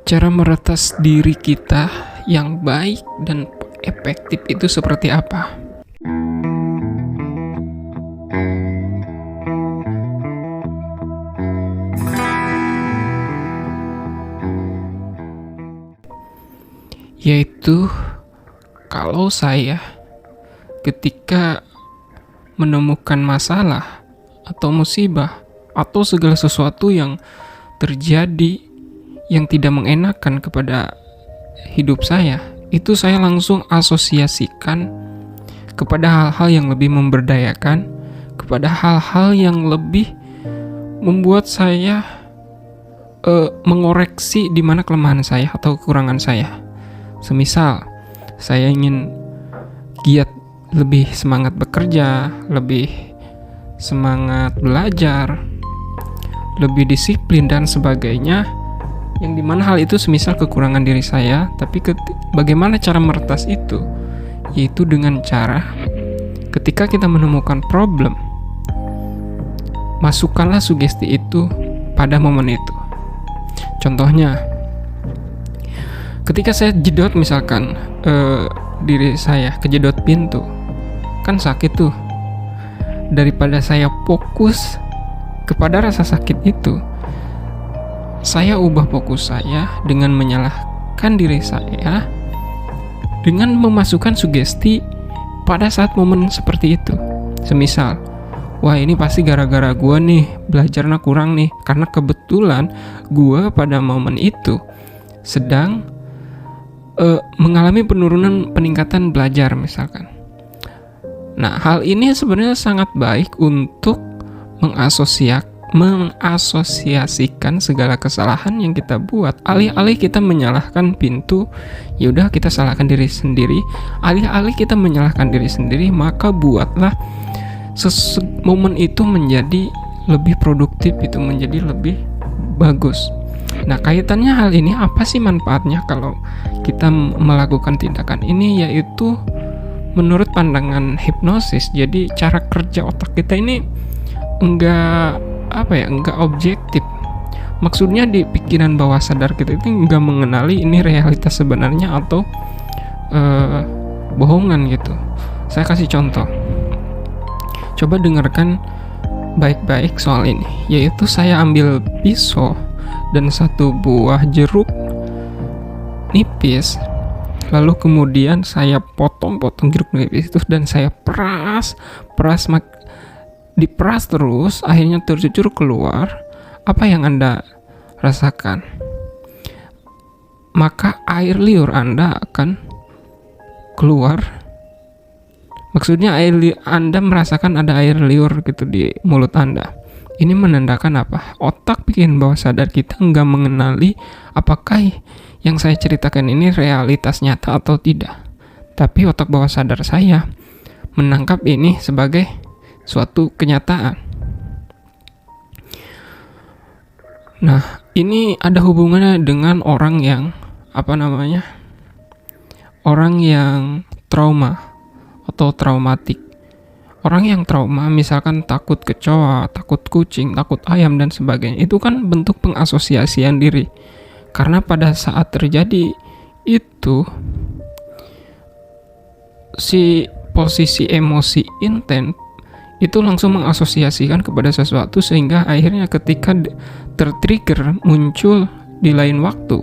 Cara meretas diri kita yang baik dan efektif itu seperti apa? Yaitu kalau saya ketika menemukan masalah atau musibah atau segala sesuatu yang terjadi yang tidak mengenakan kepada hidup saya, itu saya langsung asosiasikan kepada hal-hal yang lebih memberdayakan, kepada hal-hal yang lebih membuat saya mengoreksi di mana kelemahan saya atau kekurangan saya. Semisal saya ingin giat, lebih semangat bekerja, lebih semangat belajar, lebih disiplin dan sebagainya, yang dimana hal itu semisal kekurangan diri saya, tapi bagaimana cara meretas itu? Yaitu dengan cara ketika kita menemukan problem, masukkanlah sugesti itu pada momen itu. Contohnya, ketika saya jedot misalkan diri saya kejedot pintu, kan sakit tuh. Daripada saya fokus kepada rasa sakit itu, saya ubah fokus saya dengan menyalahkan diri saya dengan memasukkan sugesti pada saat momen seperti itu. Semisal, wah ini pasti gara-gara gue nih, belajarnya kurang nih, karena kebetulan gue pada momen itu sedang mengalami penurunan peningkatan belajar misalkan. Nah, hal ini sebenarnya sangat baik untuk mengasosiasikan segala kesalahan yang kita buat. Alih-alih kita menyalahkan pintu, yaudah kita salahkan diri sendiri. Alih-alih kita menyalahkan diri sendiri, maka buatlah momen itu menjadi lebih produktif, itu menjadi lebih bagus. Nah, kaitannya hal ini apa sih manfaatnya kalau kita melakukan tindakan ini? Yaitu menurut pandangan hipnosis, jadi cara kerja otak kita ini enggak objektif. Maksudnya di pikiran bawah sadar kita itu enggak mengenali ini realitas sebenarnya atau bohongan gitu. Saya kasih contoh. Coba dengarkan baik-baik soal ini. Yaitu saya ambil pisau dan satu buah jeruk nipis, lalu kemudian saya potong-potong jeruk nipis itu dan saya diperas terus, akhirnya tercucur keluar. Apa yang Anda rasakan? Maka air liur Anda akan keluar. Maksudnya Anda merasakan ada air liur gitu di mulut Anda. Ini menandakan apa? Otak pikiran bawah sadar kita nggak mengenali apakah yang saya ceritakan ini realitas nyata atau tidak. Tapi otak bawah sadar saya menangkap ini sebagai suatu kenyataan. Nah, ini ada hubungannya dengan orang yang orang yang trauma atau traumatik. Orang yang trauma misalkan takut kecoa, takut kucing, takut ayam dan sebagainya, itu kan bentuk pengasosiasian diri. Karena pada saat terjadi itu, si posisi emosi intens itu langsung mengasosiasikan kepada sesuatu, sehingga akhirnya ketika tertrigger muncul di lain waktu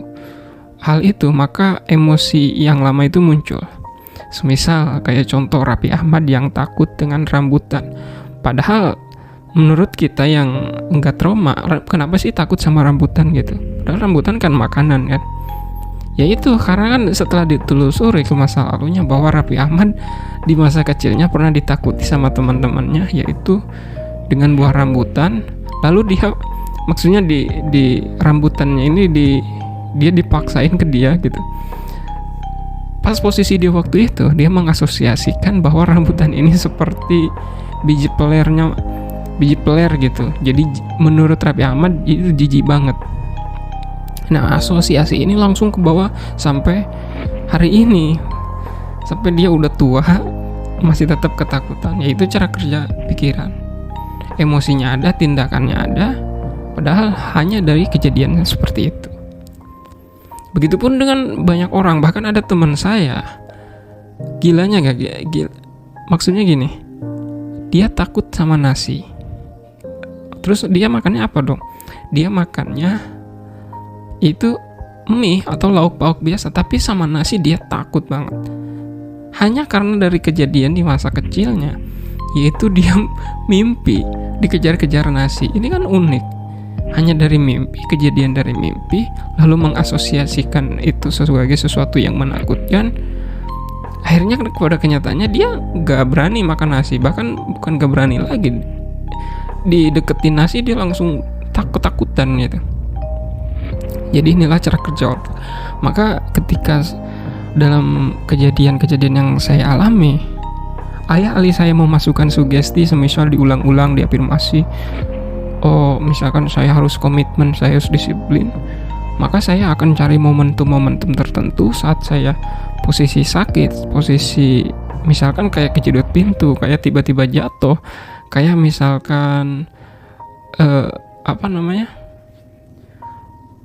hal itu, maka emosi yang lama itu muncul. Semisal kayak contoh Raffi Ahmad yang takut dengan rambutan. Padahal menurut kita yang enggak trauma, kenapa sih takut sama rambutan gitu? Padahal rambutan kan makanan kan. Ya itu karena kan setelah ditelusuri ke masa lalunya bahwa Raffi Ahmad di masa kecilnya pernah ditakuti sama teman-temannya, yaitu dengan buah rambutan. Lalu dia maksudnya di rambutannya ini dia dipaksain ke dia gitu. Pas posisi dia waktu itu, dia mengasosiasikan bahwa rambutan ini seperti biji peler gitu. Jadi menurut Raffi Ahmad itu jijik banget. Nah, asosiasi ini langsung ke bawah sampai hari ini. Sampai dia udah tua masih tetap ketakutan. Yaitu cara kerja pikiran. Emosinya ada, tindakannya ada, padahal hanya dari kejadian seperti itu. Begitupun dengan banyak orang, bahkan ada teman saya. Gilanya gak gila. Maksudnya gini, dia takut sama nasi. Terus dia makannya apa dong? Dia makannya itu mie atau lauk pauk biasa, tapi sama nasi dia takut banget. Hanya karena dari kejadian di masa kecilnya, yaitu dia mimpi dikejar-kejar nasi. Ini kan unik. Hanya dari mimpi, kejadian dari mimpi, lalu mengasosiasikan itu sebagai sesuatu yang menakutkan. Akhirnya pada kenyataannya dia gak berani makan nasi. Bahkan bukan gak berani lagi, dideketin nasi dia langsung takut-takutan gitu. Jadi inilah cara kerja otak. Maka ketika dalam kejadian-kejadian yang saya alami, alih-alih saya memasukkan sugesti semisal diulang-ulang di afirmasi, oh misalkan saya harus komitmen, saya harus disiplin, maka saya akan cari momentum-momentum tertentu saat saya posisi sakit, posisi misalkan kayak kejedot pintu, kayak tiba-tiba jatuh, kayak misalkan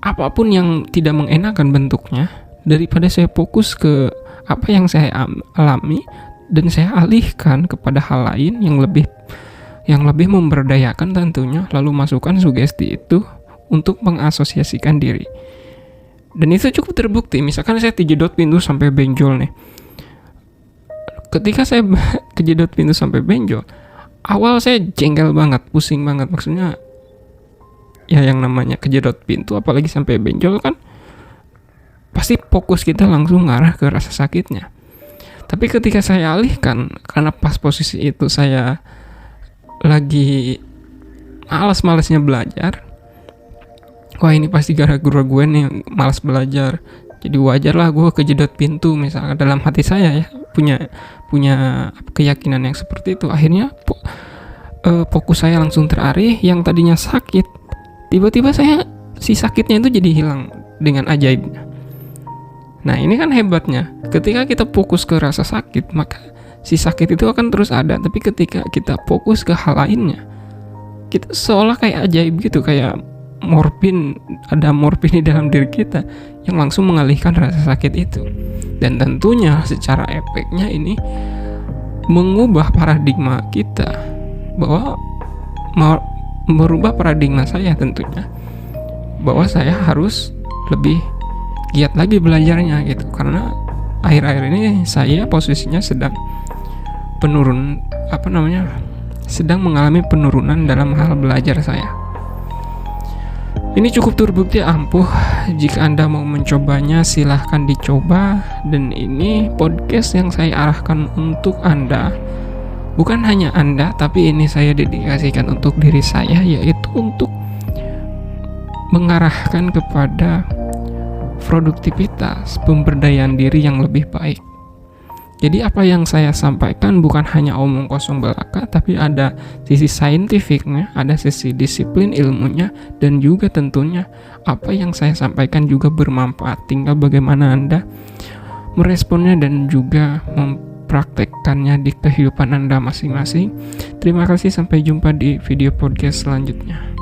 apapun yang tidak mengenakan bentuknya, daripada saya fokus ke apa yang saya alami dan saya alihkan kepada hal lain yang lebih memberdayakan tentunya, lalu masukkan sugesti itu untuk mengasosiasikan diri. Dan itu cukup terbukti. Misalkan saya kejedot pintu sampai benjol nih. Ketika saya kejedot pintu sampai benjol, awal saya jengkel banget, pusing banget. Maksudnya ya yang namanya kejedot pintu apalagi sampai benjol kan pasti fokus kita langsung ngarah ke rasa sakitnya. Tapi ketika saya alihkan, karena pas posisi itu saya lagi malas-malasnya belajar, wah ini pasti gara-gara gue nih malas belajar, jadi wajar lah gue kejedot pintu misalnya, dalam hati saya ya punya keyakinan yang seperti itu. Akhirnya fokus saya langsung teralih, yang tadinya sakit tiba-tiba si sakitnya itu jadi hilang dengan ajaibnya. Nah ini kan hebatnya, ketika kita fokus ke rasa sakit, maka si sakit itu akan terus ada. Tapi ketika kita fokus ke hal lainnya, kita seolah kayak ajaib gitu, kayak ada morfin di dalam diri kita yang langsung mengalihkan rasa sakit itu. Dan tentunya secara efeknya ini mengubah paradigma kita, bahwa merubah paradigma saya tentunya, bahwa saya harus lebih giat lagi belajarnya gitu. Karena akhir-akhir ini saya posisinya sedang sedang mengalami penurunan dalam hal belajar saya. Ini cukup terbukti ampuh. Jika Anda mau mencobanya, silahkan dicoba. Dan ini podcast yang saya arahkan untuk Anda, bukan hanya Anda, tapi ini saya dedikasikan untuk diri saya, yaitu untuk mengarahkan kepada produktivitas, pemberdayaan diri yang lebih baik. Jadi apa yang saya sampaikan bukan hanya omong kosong belaka, tapi ada sisi saintifiknya, ada sisi disiplin ilmunya, dan juga tentunya apa yang saya sampaikan juga bermanfaat. Tinggal bagaimana Anda meresponnya dan juga mempraktekkannya di kehidupan Anda masing-masing. Terima kasih, sampai jumpa di video podcast selanjutnya.